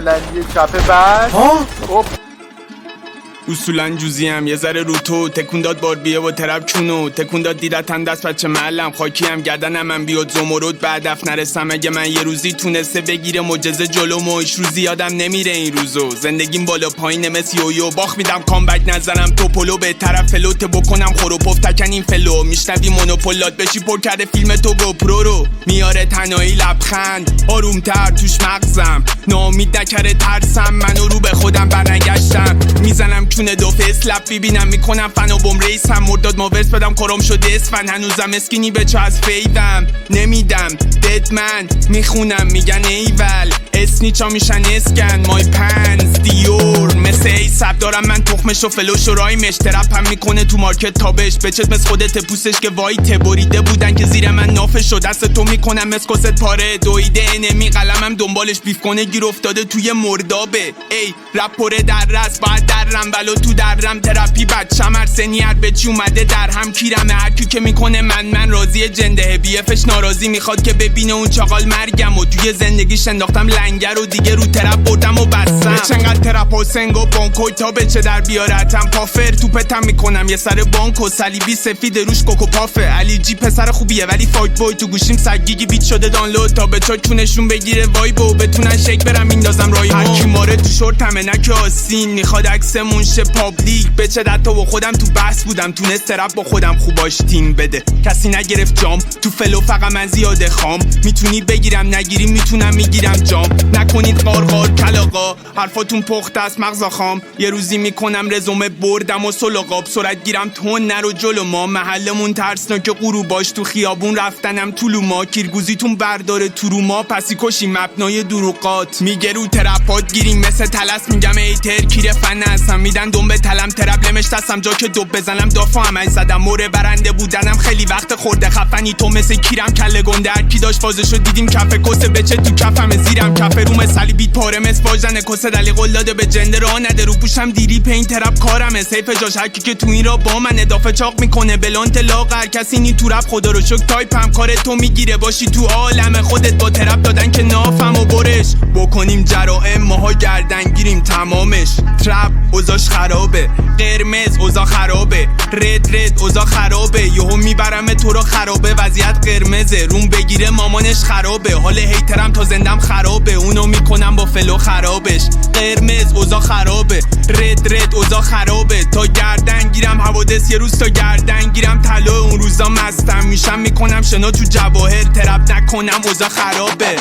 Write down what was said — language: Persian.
فلندی چپ بعد خب اصولا جوزیم یه ذره رو تو تکون داد باربیه و ترپ چونو تکون داد دیدتن دست بچه معلم خاکیم گردنم من بیاد زمرد بعد دف نرسم اگه من یه روزی تونسته بگیره معجزه جلومو هیچ روزی یادم نمیره این روزو زندگیم بالا پایین مثل یویو باخ میدم کامبک نظرم تو پلو به طرف فلوت بکنم خروپف تکن این فلو میشنوی مونوپولات بشی پر کرده فیلم تو گوپرو رو میاره تنهایی لبخند آرومتر توش مغزم ناامید نکره ترسم منو رو به خودم برنگشتم میزنم چونه دو فیس لب ببینم میکنم فن و بوم ریس هم مرداد ماورس بدم کرم شده اسفن هنوزم اسکینی به چه از فیدم نمیدم ددمن میخونم میگن ایول اسنیچا میشن اسکن مای پنز دیور مثل ای سب دارم من تخمش و فلوش و رایمش ترپ هم میکنه تو مارکت تابش بچت مثل خودت پوستش که وایت بریده بودن که زیر من نافش و دست تو میکنم مثل کست پاره دویده انمی قلمم دنبالش بیف کنه گیر افتاده توی مردابه ای رپ پره در رس باید درم ولو تو درم ترپی بچم هر سنی هر بچی اومده در هم کیرمه هرکی که میکنه من راضی جنده بیفش ناراضی میخواد که ببینه اون چاقال مرگم و توی زندگیش انداختم لنگر و دیگه رو ترپ بردم و بستم چنقدر ترپ و سنگ و بانکوی تا بچه در بیارتم پافر توپتم میکنم یه سر بانک و صلیبی سفید روش کوکو پافه علی جی پسر خوبیه ولی فاک بوی تو گوشیم سگیگی بیت شده دانلود تا به چونشون بگیره وایبو بتونن شک برم میندازم رایمو هر کی ماره تو شورتمه نک آسین میخواد عکسمون شه پابلیک بچه دتا و خودم تو بحث بودم تونست ترپ با خودم خوباش تیم بده کسی نگرفت جام تو فلو فقط من زیاده خام میتونی بگیرم نگیری میتونم میگیرم جام نکنید قارقار کلاقا حرفاتون پخته است مغزا خام یه روزی میکنم رزومه بردم و سلقاب سرعت گیرم تون نرو جلو ما محلمون ترسناک غروباش تو خیابون رفتنم طولو ما کیرگوزیتون برداره تو رو ما پسی کشی مبنای دروقات میگه رو ترپات گیریم مثل تلس میگم ایتر کیر فن هستم میدن دنبه تلم ترپ لمش دستم جا که دوب بزنم دافا همش زدم موره برنده بودنم خیلی وقت خورده خفنی تو مثل کیرم کله گنده هر کی داشت فازشو دیدیم کف کسه بچه تو کفم زیرم کف روم صلیبی پاره مثل واژن کسه دلی قول داده به جنده راه نده رو پوشم دیری پین ترپ کارمه سیف جاش هر کی که تو این را با من اضافه چاق میکنه بلانت لاغر کسی نی تو رپ خدا رو شک تایپم کار تو میگیره باشی تو عالم خودت با ترپ دادن که نافم و برش بکنیم جرائم ماها گردنگیریم تمامش ترپ اوزاش خرابه قرمز اوزا خرابه رد اوزا خرابه یهو میبرم تو رو خرابه وضعیت قرمزه روم بگیره مامانش خرابه حال هیترم تا زندم خرابه اونو میکنم با فلو خرابش قرمز اوزا خرابه رد اوزا خرابه تا گردن گیرم حوادث یه روز تا گردن گیرم طلا اون روزا مستم میشم میکنم شنا تو جواهر ترپ نکنم اوزا خرابه